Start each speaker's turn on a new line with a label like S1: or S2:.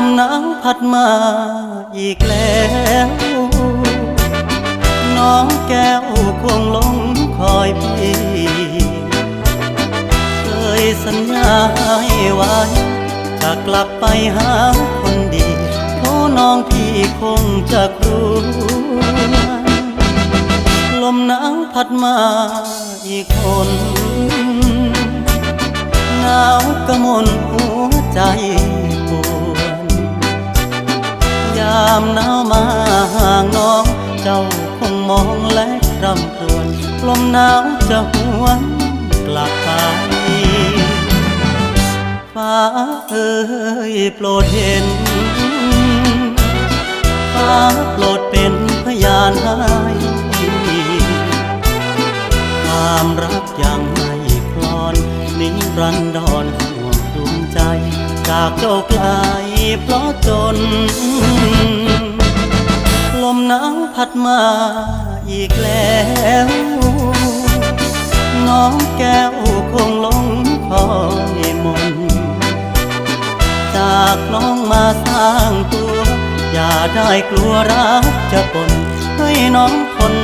S1: มหนาวพัดมาอีกแล้วน้องแก้วคงหลงคอยพี่เคยสัญญาให้ไว้จะกลับไปหาคนดีเพราะน้องพี่คงจะกลัวลมหนาวพัดมาอีกคนหนาวกระมนหัวใจปวดยามหนาวมาห่างน้องเจ้าคงมองและรำครวญลมหนาวจะหวนกลับไปฟ้าเอ่ยโปรดเห็นฟ้าโปรดเป็นพยานให้ความรักยังไม่คลอนนิรันดรห่วงดวงใจจากเจ้าไกลเพราะจนลมหนาวพัดมาอีกแล้วน้องแก้วคงหลงคอยมนจากน้องมาสร้างตัวอย่าได้กลัวรักจะปนให้น้องทน